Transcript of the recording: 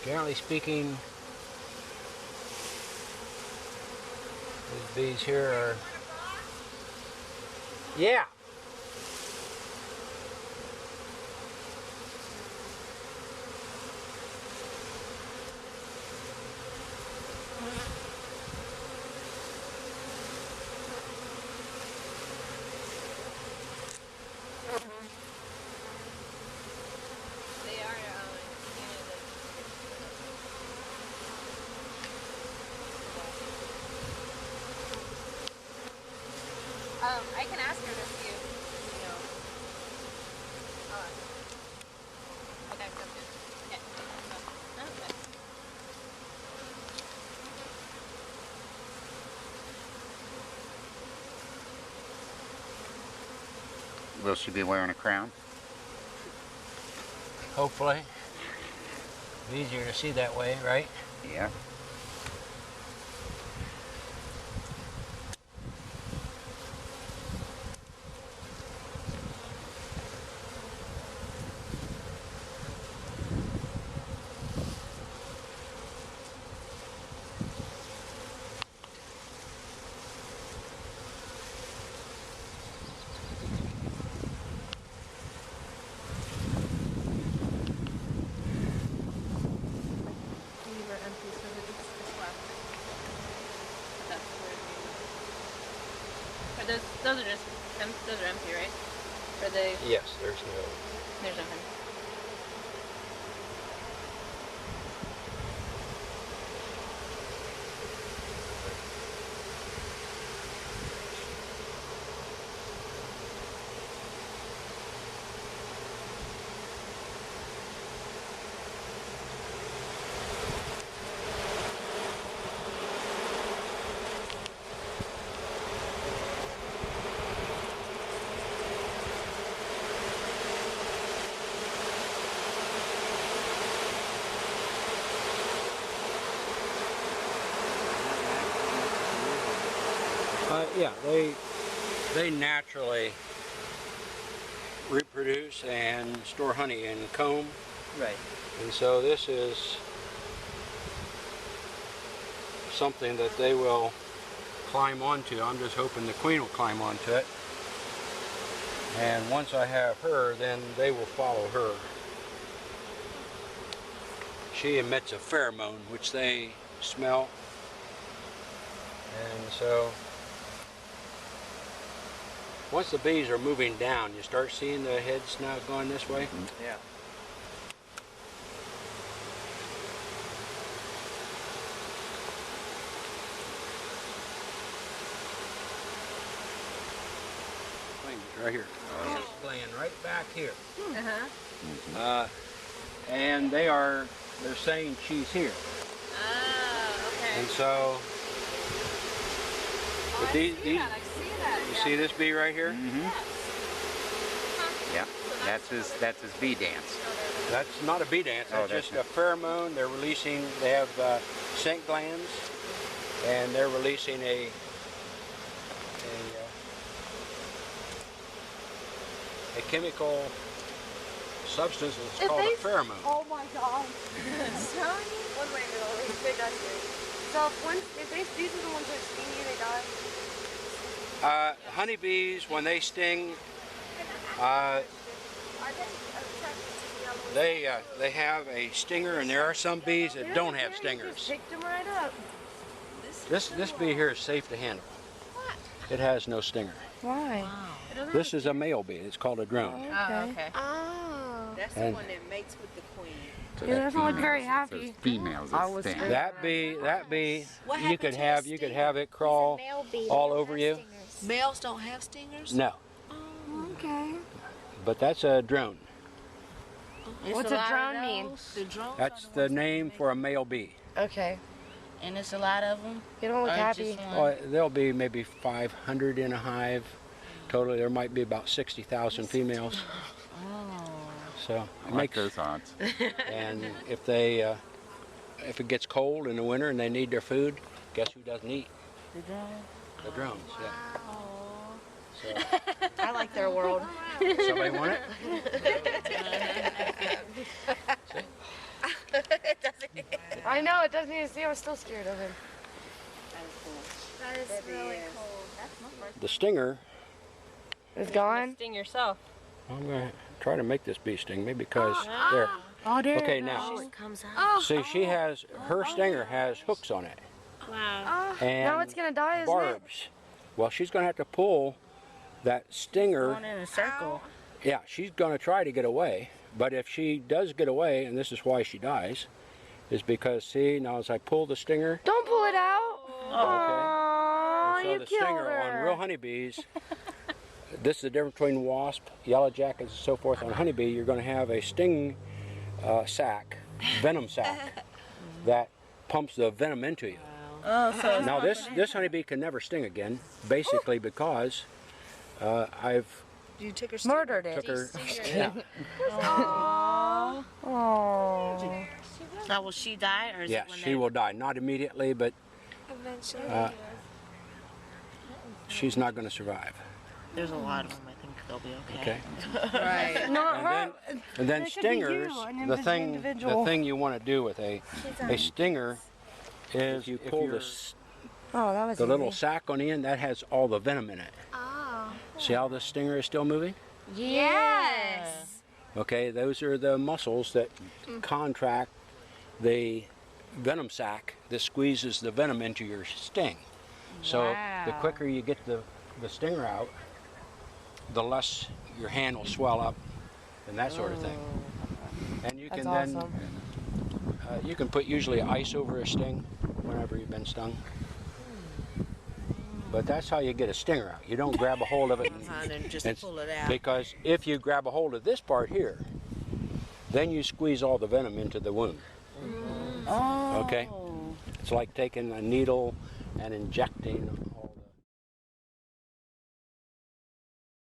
Generally speaking, these bees here are, yeah. I can ask her to see if, you know. Okay, that's good. Okay. Okay. Will she be wearing a crown? Hopefully. Easier to see that way, right? Yeah. Those are just those are empty, right? Or they? Yes, there's no. There's nothing. Yeah, they naturally reproduce and store honey in comb. Right. And so this is something that they will climb onto. I'm just hoping the queen will climb onto it. And once I have her, then they will follow her. She emits a pheromone, which they smell. And so once the bees are moving down, you start seeing the heads now going this way. Mm-hmm. Yeah. Right here. It's laying right back here. Uh-huh. And they're saying she's here. Oh, okay. And so, but I these, see that. you see this bee right here? Mm-hmm. Yeah. That's his bee dance. That's not a bee dance. Oh, That's that's just a pheromone. They're releasing. They have scent glands, and they're releasing a chemical substance that's called a pheromone. Oh my god. Tony? One way, no, they die here. So if these are the ones that sting you, they die? Honeybees, when they sting, Are they attracted to yellow? they have a stinger, and there are some bees that don't have You stingers. just picked them right up. This bee here is safe to handle. It has no stinger. Why? This is a male bee. It's called a drone. Oh, okay. Oh. That's the And- one that mates with the queen. So Yeah, that doesn't look very females- happy. those females I is was sting. scared. That bee, What you happened could to have the you could stinger? have it crawl Male bee. all They don't over have you. stingers. Males don't have stingers? No, Okay. but that's a drone. What's a drone mean? The drones That's are the ones that name make- for a male bee. Okay. And it's a lot of them? You don't look happy. Oh, there'll be maybe 500 in a hive. Totally, there might be about 60,000 females. Oh. So I it like makes, those odds. and if it gets cold in the winter and they need their food, guess who doesn't eat? The drone? The drones. Yeah. Oh. So, I like their world. somebody want it? I know, it doesn't even see. I was still scared of him. That is really cold. That's my first. The stinger, It's gone? Sting yourself. I'm going to try to make this bee sting me because there. Oh, there. Okay, it now, goes. It comes out. see, she has, her stinger has hooks on it. Wow. And Now it's gonna die, isn't it? barbs. Well, she's going to have to pull that stinger. Going in a circle. Yeah, she's going to try to get away. But if she does get away, and this is why she dies, is because, see, now as I pull the stinger, Don't pull it out. okay, Oh, so you the killed stinger her. on real honeybees, this is the difference between wasp, yellow jackets, and so forth. On honeybee, you're going to have a sting sac, venom sac, that pumps the venom into you. Oh, so Now this honeybee can never sting again, basically because I've You took her. Murdered it. took her. Yeah. Oh. now will she die or is Yeah, it when she they... will die. Not immediately, but Eventually. she's not going to survive. There's a lot of them. I think they'll be okay. Okay. Right. Not And her. then It could be stingers. you, an The individual. thing you want to do with a stinger is you pull Oh, that was the little easy. sac on the end that has all the venom in it. Oh. See how the stinger is still moving? Yes. Okay, those are the muscles that contract the venom sac that squeezes the venom into your sting. So the Wow. quicker you get the stinger out, the less your hand will swell up and that sort of thing. And you That's can then awesome. you can put usually ice over a sting whenever you've been stung. But that's how you get a stinger out. You don't grab a hold of it And then just and- pull it out. because if you grab a hold of this part here, then you squeeze all the venom into the wound. Oh. Okay. It's like taking a needle and injecting